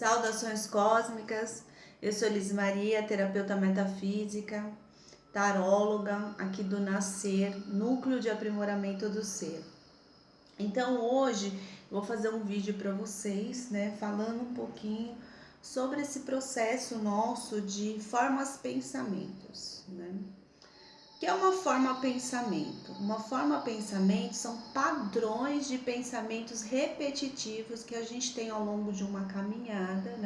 Saudações cósmicas, eu sou Liz Maria, terapeuta metafísica, taróloga aqui do Nascer, Núcleo de Aprimoramento do Ser. Então hoje vou fazer um vídeo para vocês, falando um pouquinho sobre esse processo nosso de formas pensamentos, O que é uma forma pensamento? Uma forma pensamento são padrões de pensamentos repetitivos que a gente tem ao longo de uma caminhada,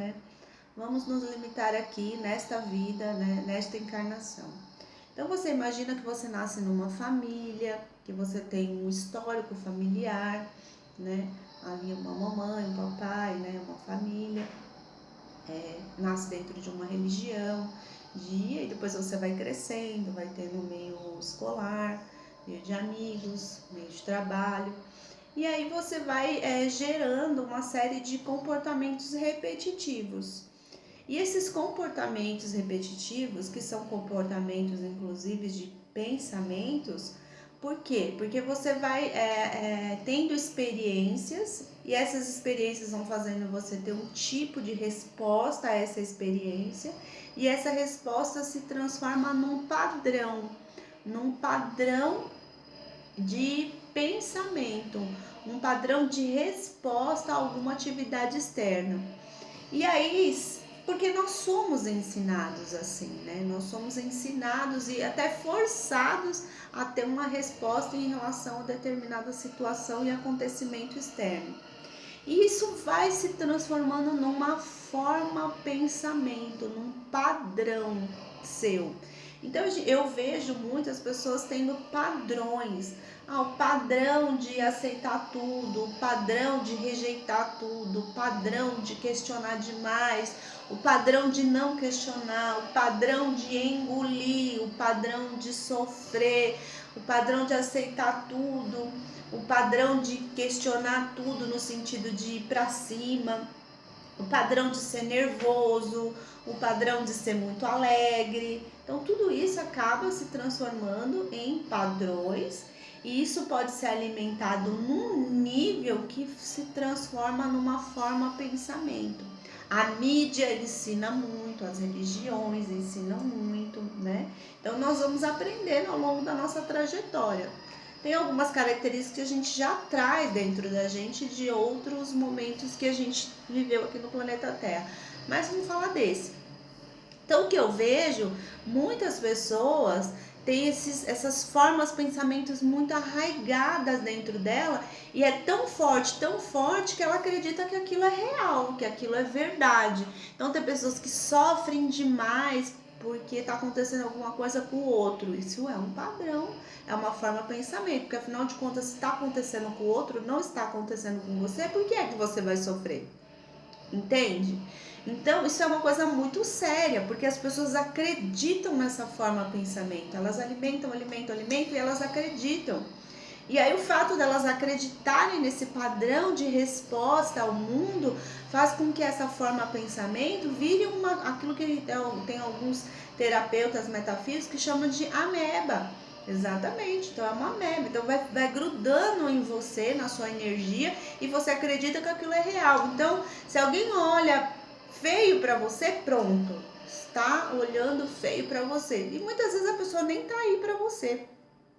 Vamos nos limitar aqui nesta vida, nesta encarnação. Então você imagina que você nasce numa família, que você tem um histórico familiar, Ali uma mamãe, um papai, uma família, nasce dentro de uma religião, e depois você vai crescendo, vai tendo meio escolar, meio de amigos, meio de trabalho. E aí você vai gerando uma série de comportamentos repetitivos. E esses comportamentos repetitivos, que são comportamentos inclusive de pensamentos, por quê? Porque você vai tendo experiências e essas experiências vão fazendo você ter um tipo de resposta a essa experiência e essa resposta se transforma num padrão de pensamento, um padrão de resposta a alguma atividade externa. E aí, porque nós somos ensinados assim, Nós somos ensinados e até forçados a ter uma resposta em relação a determinada situação e acontecimento externo. E isso vai se transformando numa forma pensamento, num padrão seu. Então eu vejo muitas pessoas tendo padrões. O padrão de aceitar tudo, o padrão de rejeitar tudo, o padrão de questionar demais, o padrão de não questionar, o padrão de engolir, o padrão de sofrer, o padrão de aceitar tudo, o padrão de questionar tudo no sentido de ir para cima, o padrão de ser nervoso, o padrão de ser muito alegre. Então tudo isso acaba se transformando em padrões e isso pode ser alimentado num nível que se transforma numa forma pensamento. A mídia ensina muito, as religiões ensinam muito, Então nós vamos aprendendo ao longo da nossa trajetória. Tem algumas características que a gente já traz dentro da gente de outros momentos que a gente viveu aqui no planeta Terra. Mas vamos falar desse. Então o que eu vejo, muitas pessoas têm essas formas, pensamentos muito arraigadas dentro dela e é tão forte que ela acredita que aquilo é real, que aquilo é verdade. Então tem pessoas que sofrem demais porque está acontecendo alguma coisa com o outro. Isso é um padrão, é uma forma de pensamento, porque afinal de contas, se está acontecendo com o outro, não está acontecendo com você, por que é que você vai sofrer? Entende? Então, isso é uma coisa muito séria, porque as pessoas acreditam nessa forma de pensamento. Elas alimentam e elas acreditam. E aí o fato delas acreditarem nesse padrão de resposta ao mundo faz com que essa forma de pensamento vire aquilo que tem alguns terapeutas metafísicos que chamam de ameba. Exatamente, então é uma ameba, então vai grudando em você, na sua energia, e você acredita que aquilo é real. Então, se alguém olha feio para você, pronto, está olhando feio para você. E muitas vezes a pessoa nem tá aí para você.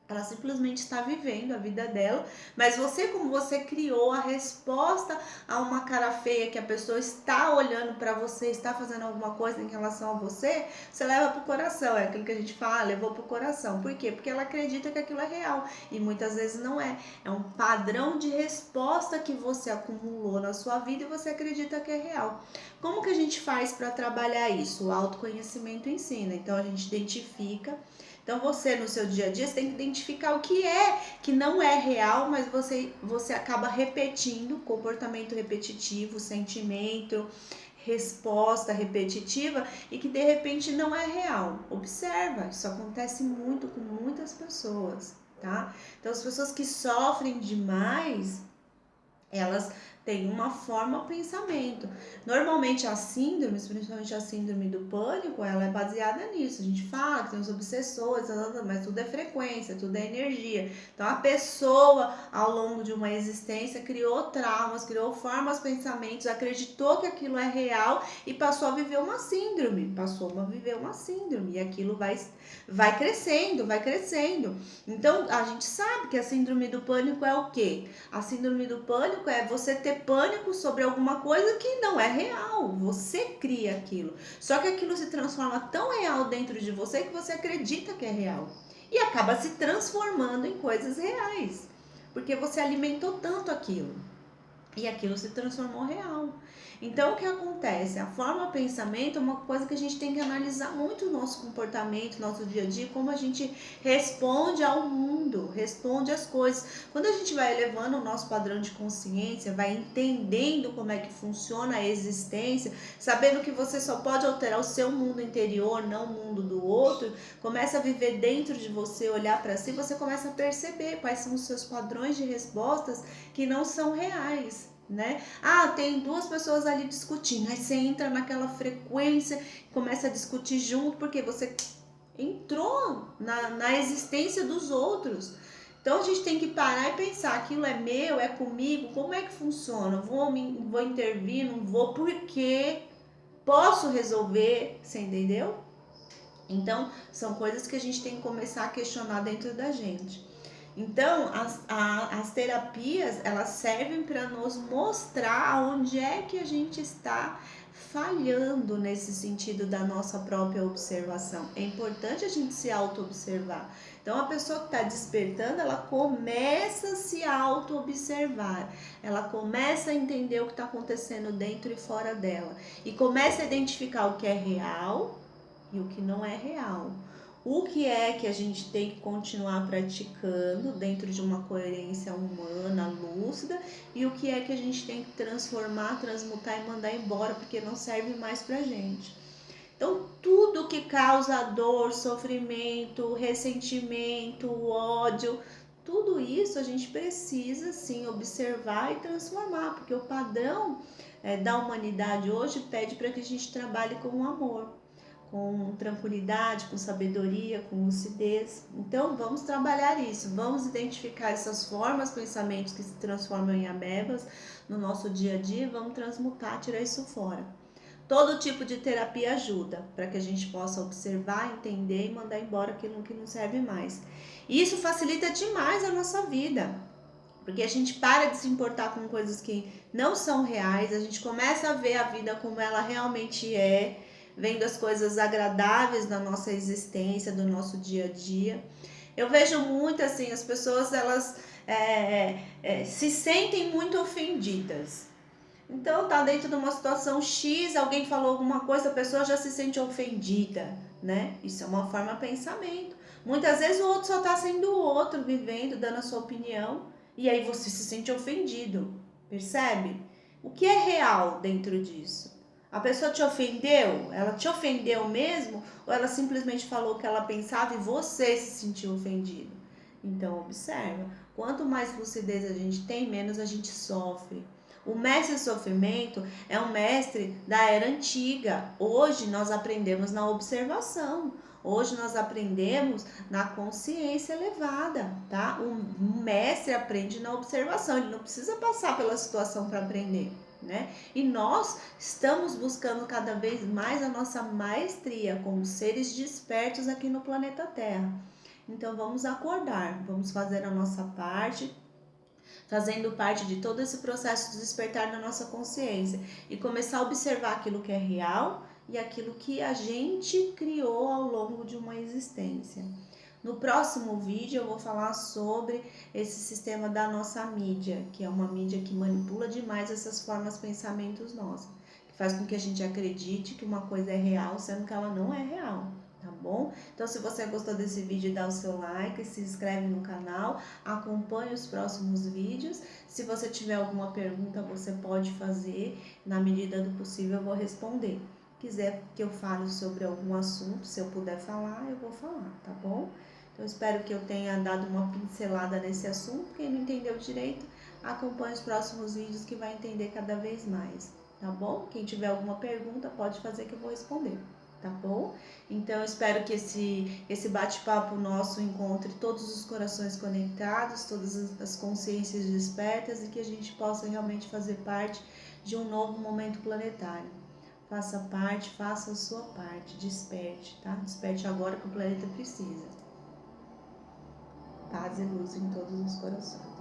Ela simplesmente está vivendo a vida dela, mas você, como você criou a resposta a uma cara feia que a pessoa está olhando para você, está fazendo alguma coisa em relação a você, você leva pro coração, é aquilo que a gente fala, levou pro coração. Por quê? Porque ela acredita que aquilo é real e muitas vezes não é. É um padrão de resposta que você acumulou na sua vida e você acredita que é real. Como que a gente faz para trabalhar isso? O autoconhecimento ensina. Então a gente identifica. Então você no seu dia a dia você tem que identificar o que não é real, mas você acaba repetindo, comportamento repetitivo, sentimento, resposta repetitiva e que de repente não é real. Observa, isso acontece muito com muitas pessoas, tá? Então as pessoas que sofrem demais, elas tem uma forma pensamento. Normalmente as síndromes, principalmente a síndrome do pânico, ela é baseada nisso. A gente fala que tem os obsessores, mas tudo é frequência, tudo é energia. Então a pessoa, ao longo de uma existência, criou traumas, criou formas, pensamentos, acreditou que aquilo é real e passou a viver uma síndrome. E aquilo vai crescendo, vai crescendo. Então a gente sabe que a síndrome do pânico é o quê? A síndrome do pânico é você ter pânico sobre alguma coisa que não é real. Você cria aquilo. Só que aquilo se transforma tão real dentro de você que você acredita que é real. E acaba se transformando em coisas reais. Porque você alimentou tanto aquilo. E aquilo se transformou real. Então, o que acontece? A forma pensamento é uma coisa que a gente tem que analisar muito o nosso comportamento, nosso dia a dia, como a gente responde ao mundo, responde às coisas. Quando a gente vai elevando o nosso padrão de consciência, vai entendendo como é que funciona a existência, sabendo que você só pode alterar o seu mundo interior, não o mundo do outro, começa a viver dentro de você, olhar para si, você começa a perceber quais são os seus padrões de respostas que não são reais. Né? Ah, tem duas pessoas ali discutindo, aí você entra naquela frequência, começa a discutir junto, porque você entrou na existência dos outros. Então a gente tem que parar e pensar, aquilo é meu, é comigo, como é que funciona? Vou intervir, não vou, por quê? Posso resolver, você entendeu? Então são coisas que a gente tem que começar a questionar dentro da gente. Então, as terapias, elas servem para nos mostrar onde é que a gente está falhando nesse sentido da nossa própria observação. É importante a gente se auto-observar. Então, a pessoa que está despertando, ela começa a se auto-observar. Ela começa a entender o que está acontecendo dentro e fora dela. E começa a identificar o que é real e o que não é real. O que é que a gente tem que continuar praticando dentro de uma coerência humana, lúcida, e o que é que a gente tem que transformar, transmutar e mandar embora, porque não serve mais pra gente. Então, tudo que causa dor, sofrimento, ressentimento, ódio, tudo isso a gente precisa sim observar e transformar, porque o padrão da humanidade hoje pede para que a gente trabalhe com o amor, com tranquilidade, com sabedoria, com lucidez. Então, vamos trabalhar isso, vamos identificar essas formas, pensamentos que se transformam em amebas no nosso dia a dia, vamos transmutar, tirar isso fora. Todo tipo de terapia ajuda para que a gente possa observar, entender e mandar embora aquilo que não serve mais. E isso facilita demais a nossa vida, porque a gente para de se importar com coisas que não são reais, a gente começa a ver a vida como ela realmente é, vendo as coisas agradáveis da nossa existência, do nosso dia a dia. Eu vejo muito assim, as pessoas elas se sentem muito ofendidas. Então tá dentro de uma situação X, alguém falou alguma coisa, a pessoa já se sente ofendida, né? Isso é uma forma de pensamento. Muitas vezes o outro só tá sendo o outro, vivendo, dando a sua opinião, e aí você se sente ofendido, percebe? O que é real dentro disso? A pessoa te ofendeu? Ela te ofendeu mesmo? Ou ela simplesmente falou o que ela pensava e você se sentiu ofendido? Então observa, quanto mais lucidez a gente tem, menos a gente sofre. O mestre sofrimento é um mestre da era antiga. Hoje nós aprendemos na observação. Hoje nós aprendemos na consciência elevada, tá? O mestre aprende na observação, ele não precisa passar pela situação para aprender, né? E nós estamos buscando cada vez mais a nossa maestria como seres despertos aqui no planeta Terra. Então vamos acordar, vamos fazer a nossa parte, fazendo parte de todo esse processo de despertar na nossa consciência e começar a observar aquilo que é real e aquilo que a gente criou ao longo de uma existência. No próximo vídeo eu vou falar sobre esse sistema da nossa mídia, que é uma mídia que manipula demais essas formas, pensamentos nossos, que faz com que a gente acredite que uma coisa é real, sendo que ela não é real. Tá bom? Então, se você gostou desse vídeo, dá o seu like, se inscreve no canal, acompanhe os próximos vídeos. Se você tiver alguma pergunta, você pode fazer, na medida do possível eu vou responder. Quiser que eu fale sobre algum assunto, se eu puder falar, eu vou falar, tá bom? Então, espero que eu tenha dado uma pincelada nesse assunto. Quem não entendeu direito, acompanhe os próximos vídeos que vai entender cada vez mais, tá bom? Quem tiver alguma pergunta pode fazer que eu vou responder, tá bom? Então eu espero que esse bate-papo nosso encontre todos os corações conectados, todas as consciências despertas e que a gente possa realmente fazer parte de um novo momento planetário. Faça parte, faça a sua parte, desperte, tá? Desperte agora que o planeta precisa. Paz e luz em todos os corações.